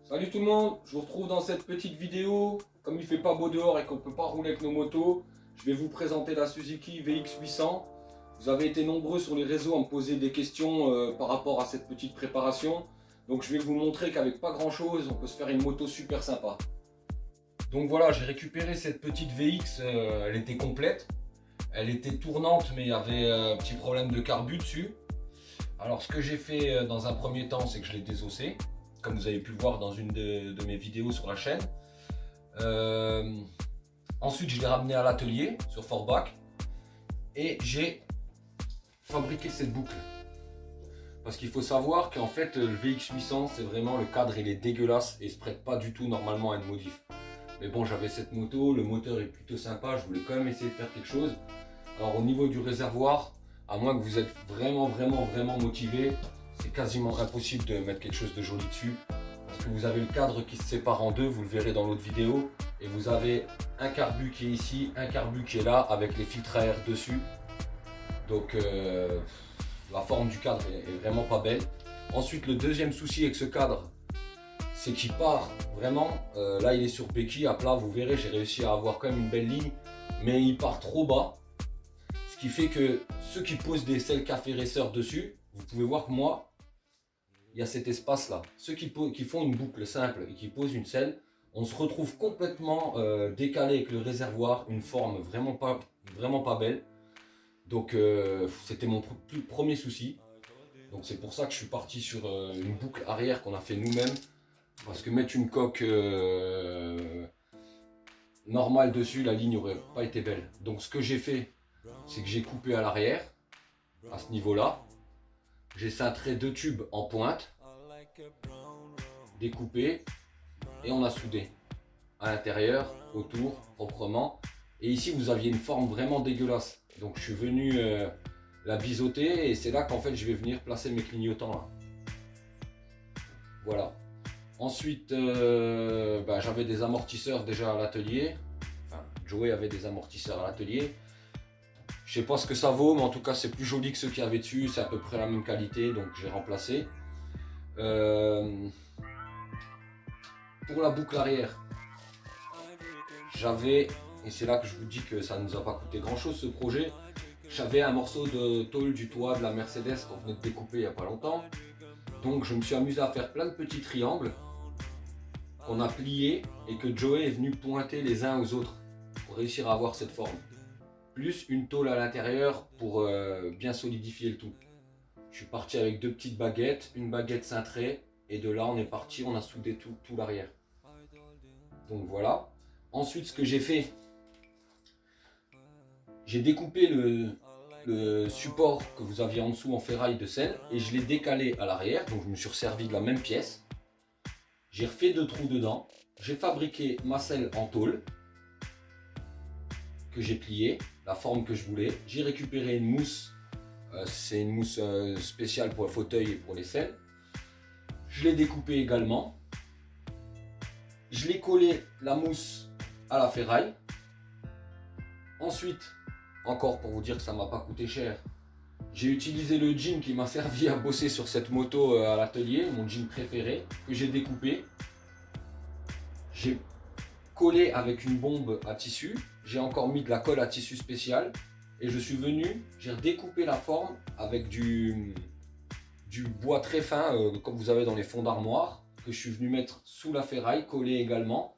Salut tout le monde, je vous retrouve dans cette petite vidéo. Comme il fait pas beau dehors et qu'on ne peut pas rouler avec nos motos, je vais vous présenter la Suzuki VX800. Vous avez été nombreux sur les réseaux à me poser des questions par rapport à cette petite préparation. Donc je vais vous montrer qu'avec pas grand chose, on peut se faire une moto super sympa. Donc voilà, j'ai récupéré cette petite VX, elle était complète. Elle était tournante mais il y avait un petit problème de carbu dessus. Alors ce que j'ai fait dans un premier temps, c'est que je l'ai désossé, comme vous avez pu le voir dans une de mes vidéos sur la chaîne. Ensuite, je l'ai ramené à l'atelier sur Forbach et j'ai fabriqué cette boucle. Parce qu'il faut savoir qu'en fait, le VX800, c'est vraiment le cadre, il est dégueulasse et il se prête pas du tout normalement à une modif. Mais bon, j'avais cette moto, le moteur est plutôt sympa, je voulais quand même essayer de faire quelque chose. Alors au niveau du réservoir, à moins que vous êtes vraiment motivé, c'est quasiment impossible de mettre quelque chose de joli dessus. Parce que vous avez le cadre qui se sépare en deux, vous le verrez dans l'autre vidéo. Et vous avez un carbu qui est ici, un carbu qui est là, avec les filtres à air dessus. Donc la forme du cadre est vraiment pas belle. Ensuite, le deuxième souci avec ce cadre, c'est qu'il part vraiment, là il est sur béquille à plat, vous verrez, j'ai réussi à avoir quand même une belle ligne, mais il part trop bas. Ce qui fait que ceux qui posent des selles café racer dessus, vous pouvez voir que moi, il y a cet espace là. Ceux qui font une boucle simple et qui posent une selle, on se retrouve complètement décalé avec le réservoir, une forme vraiment pas belle. Donc c'était mon premier souci. Donc c'est pour ça que je suis parti sur une boucle arrière qu'on a fait nous-mêmes. Parce que mettre une coque normale dessus, la ligne n'aurait pas été belle. Donc ce que j'ai fait, c'est que j'ai coupé à l'arrière, à ce niveau-là. J'ai cintré deux tubes en pointe, découpé, et on a soudé à l'intérieur, autour, proprement. Et ici, vous aviez une forme vraiment dégueulasse. Donc je suis venu la biseauter et c'est là qu'en fait je vais venir placer mes clignotants là. Voilà. Ensuite, j'avais des amortisseurs déjà à l'atelier. Enfin, Joey avait des amortisseurs à l'atelier. Je sais pas ce que ça vaut, mais en tout cas c'est plus joli que ceux qu'il y avait dessus, c'est à peu près la même qualité, donc j'ai remplacé. Pour la boucle arrière, j'avais, et c'est là que je vous dis que ça ne nous a pas coûté grand chose ce projet, j'avais un morceau de tôle du toit de la Mercedes qu'on venait de découper il n'y a pas longtemps. Donc je me suis amusé à faire plein de petits triangles qu'on a pliés et que Joey est venu pointer les uns aux autres pour réussir à avoir cette forme. Plus une tôle à l'intérieur pour bien solidifier le tout. Je suis parti avec deux petites baguettes, une baguette cintrée, et de là on est parti, on a soudé tout l'arrière. Donc voilà. Ensuite ce que j'ai fait, j'ai découpé le support que vous aviez en dessous en ferraille de selle et je l'ai décalé à l'arrière, donc je me suis servi de la même pièce. J'ai refait deux trous dedans, j'ai fabriqué ma selle en tôle que j'ai pliée, la forme que je voulais. J'ai récupéré une mousse, c'est une mousse spéciale pour le fauteuil et pour les selles. Je l'ai découpée également. Je l'ai collé la mousse à la ferraille. Ensuite, encore pour vous dire que ça m'a pas coûté cher, j'ai utilisé le jean qui m'a servi à bosser sur cette moto à l'atelier, mon jean préféré, que j'ai découpé. J'ai collé avec une bombe à tissu, j'ai encore mis de la colle à tissu spécial et je suis venu, j'ai redécoupé la forme avec du bois très fin comme vous avez dans les fonds d'armoire que je suis venu mettre sous la ferraille, collé également,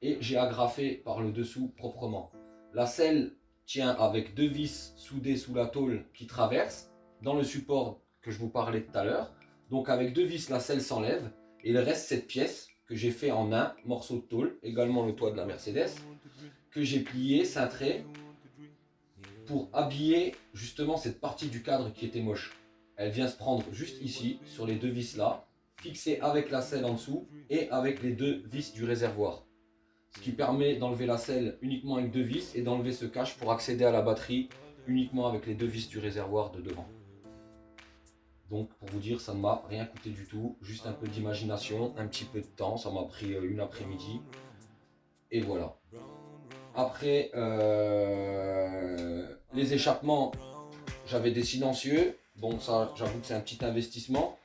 et j'ai agrafé par le dessous proprement. La selle tient avec deux vis soudées sous la tôle qui traversent dans le support que je vous parlais tout à l'heure. Donc avec deux vis la selle s'enlève et il reste cette pièce que j'ai fait en un morceau de tôle, également le toit de la Mercedes, que j'ai plié, cintré pour habiller justement cette partie du cadre qui était moche. Elle vient se prendre juste ici sur les deux vis là, fixée avec la selle en dessous et avec les deux vis du réservoir. Ce qui permet d'enlever la selle uniquement avec deux vis et d'enlever ce cache pour accéder à la batterie uniquement avec les deux vis du réservoir de devant. Donc pour vous dire, ça ne m'a rien coûté du tout, juste un peu d'imagination, un petit peu de temps, ça m'a pris une après-midi. Et voilà. Après, les échappements, j'avais des silencieux. Bon, ça, j'avoue que c'est un petit investissement.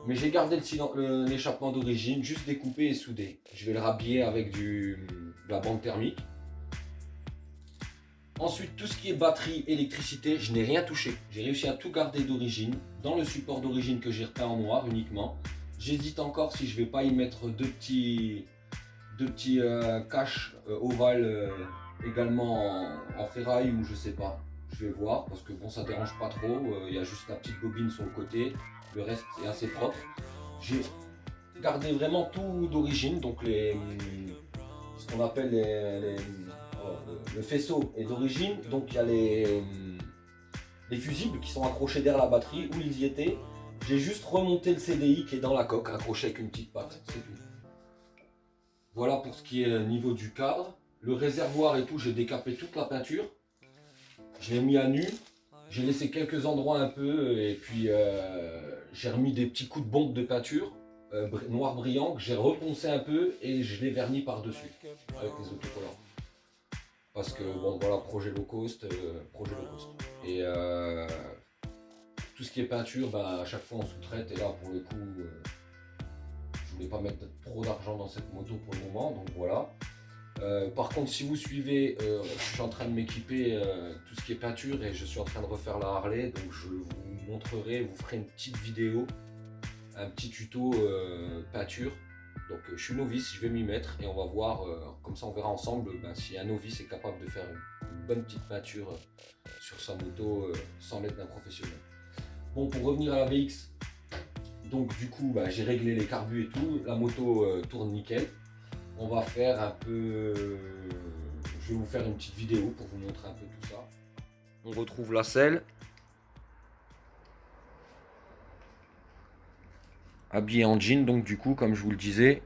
Mais j'ai gardé l'échappement d'origine, juste découpé et soudé. Je vais le rhabiller avec de la bande thermique. Ensuite, tout ce qui est batterie, électricité, je n'ai rien touché. J'ai réussi à tout garder d'origine, dans le support d'origine que j'ai repeint en noir uniquement. J'hésite encore si je ne vais pas y mettre deux petits caches ovales également en ferraille ou je sais pas. Je vais voir parce que bon, ça dérange pas trop. Il y a juste la petite bobine sur le côté. Le reste est assez propre. J'ai gardé vraiment tout d'origine, donc ce qu'on appelle le faisceau est d'origine, donc il y a les fusibles qui sont accrochés derrière la batterie où ils y étaient. J'ai juste remonté le CDI qui est dans la coque, accroché avec une petite patte, c'est tout. Voilà pour ce qui est niveau du cadre. Le réservoir et tout, j'ai décapé toute la peinture. Je l'ai mis à nu. J'ai laissé quelques endroits un peu et puis j'ai remis des petits coups de bombe de peinture noir brillant que j'ai reponcé un peu et je l'ai verni par-dessus avec les autocollants. Parce que bon voilà, projet low cost. Et tout ce qui est peinture, à chaque fois on sous-traite et là pour le coup je voulais pas mettre trop d'argent dans cette moto pour le moment, donc voilà. Par contre, si vous suivez, je suis en train de m'équiper tout ce qui est peinture et je suis en train de refaire la Harley, donc je vous montrerai, vous ferez une petite vidéo, un petit tuto peinture. Donc je suis novice, je vais m'y mettre et on va voir, comme ça on verra ensemble si un novice est capable de faire une bonne petite peinture sur sa moto sans l'aide d'un professionnel. Bon, pour revenir à la VX, donc du coup j'ai réglé les carbus et tout, la moto tourne nickel. On va faire un peu, je vais vous faire une petite vidéo pour vous montrer un peu tout ça. On retrouve la selle. Habillé en jean, donc du coup, comme je vous le disais,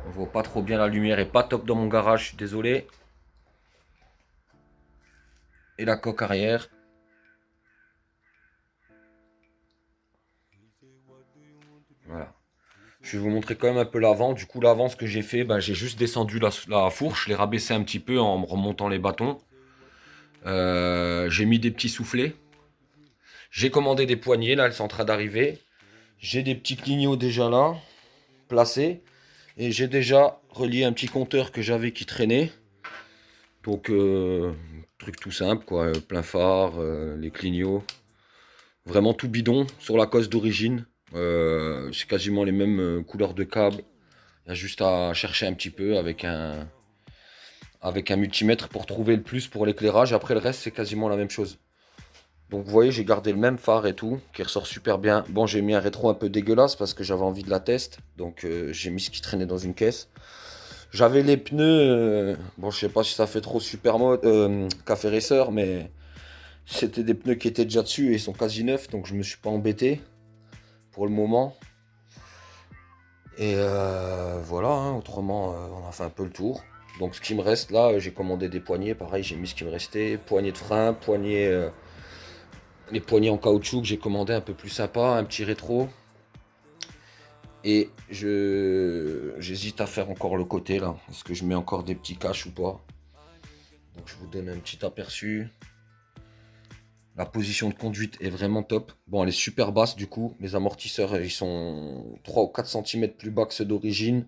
on voit pas trop bien, la lumière est pas top dans mon garage, je suis désolé. Et la coque arrière. Voilà. Je vais vous montrer quand même un peu l'avant. Du coup, l'avant, ce que j'ai fait, j'ai juste descendu la fourche, je l'ai rabaissé un petit peu en remontant les bâtons. J'ai mis des petits soufflets. J'ai commandé des poignées, là, elles sont en train d'arriver. J'ai des petits clignots déjà là, placés. Et j'ai déjà relié un petit compteur que j'avais qui traînait. Donc, truc tout simple, quoi. Plein phare, les clignots. Vraiment tout bidon sur la cosse d'origine. C'est quasiment les mêmes couleurs de câbles. Il y a juste à chercher un petit peu avec un multimètre pour trouver le plus pour l'éclairage. Après le reste c'est quasiment la même chose. Donc vous voyez, j'ai gardé le même phare et tout, qui ressort super bien. Bon, j'ai mis un rétro un peu dégueulasse parce que j'avais envie de la tester. Donc j'ai mis ce qui traînait dans une caisse. J'avais les pneus, bon je sais pas si ça fait trop super mode, café racer, mais c'était des pneus qui étaient déjà dessus et ils sont quasi neufs, donc je me suis pas embêté pour le moment. Et voilà, hein, autrement on a fait un peu le tour. Donc ce qui me reste là, j'ai commandé des poignées, pareil j'ai mis ce qui me restait, poignées de frein, les poignées en caoutchouc que j'ai commandé un peu plus sympa, un petit rétro. Et j'hésite à faire encore le côté là, est-ce que je mets encore des petits caches ou pas. Donc je vous donne un petit aperçu. La position de conduite est vraiment top. Bon, elle est super basse du coup. Les amortisseurs, ils sont 3 ou 4 cm plus bas que ceux d'origine.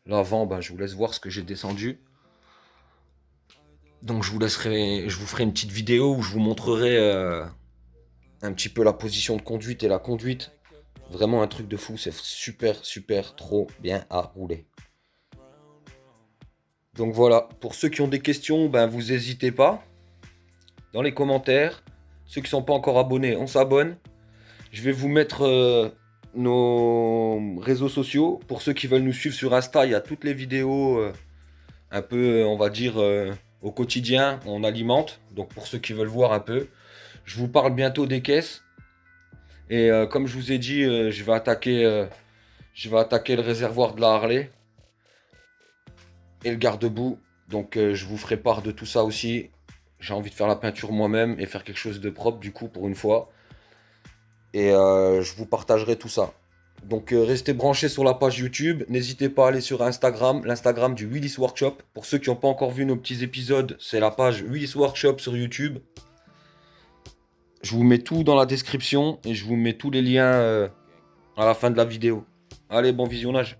L'avant, je vous laisse voir ce que j'ai descendu. Donc je vous ferai une petite vidéo où je vous montrerai un petit peu la position de conduite et la conduite. Vraiment un truc de fou, c'est super trop bien à rouler. Donc voilà, pour ceux qui ont des questions, vous n'hésitez pas dans les commentaires. Ceux qui ne sont pas encore abonnés, on s'abonne. Je vais vous mettre nos réseaux sociaux. Pour ceux qui veulent nous suivre sur Insta, il y a toutes les vidéos un peu, on va dire, au quotidien. On alimente. Donc pour ceux qui veulent voir un peu, je vous parle bientôt des caisses. Et comme je vous ai dit, je vais attaquer le réservoir de la Harley. Et le garde-boue. Donc je vous ferai part de tout ça aussi. J'ai envie de faire la peinture moi-même et faire quelque chose de propre du coup pour une fois. Et je vous partagerai tout ça. Donc restez branchés sur la page YouTube. N'hésitez pas à aller sur Instagram, l'Instagram du Willis Workshop. Pour ceux qui n'ont pas encore vu nos petits épisodes, c'est la page Willis Workshop sur YouTube. Je vous mets tout dans la description et je vous mets tous les liens à la fin de la vidéo. Allez, bon visionnage.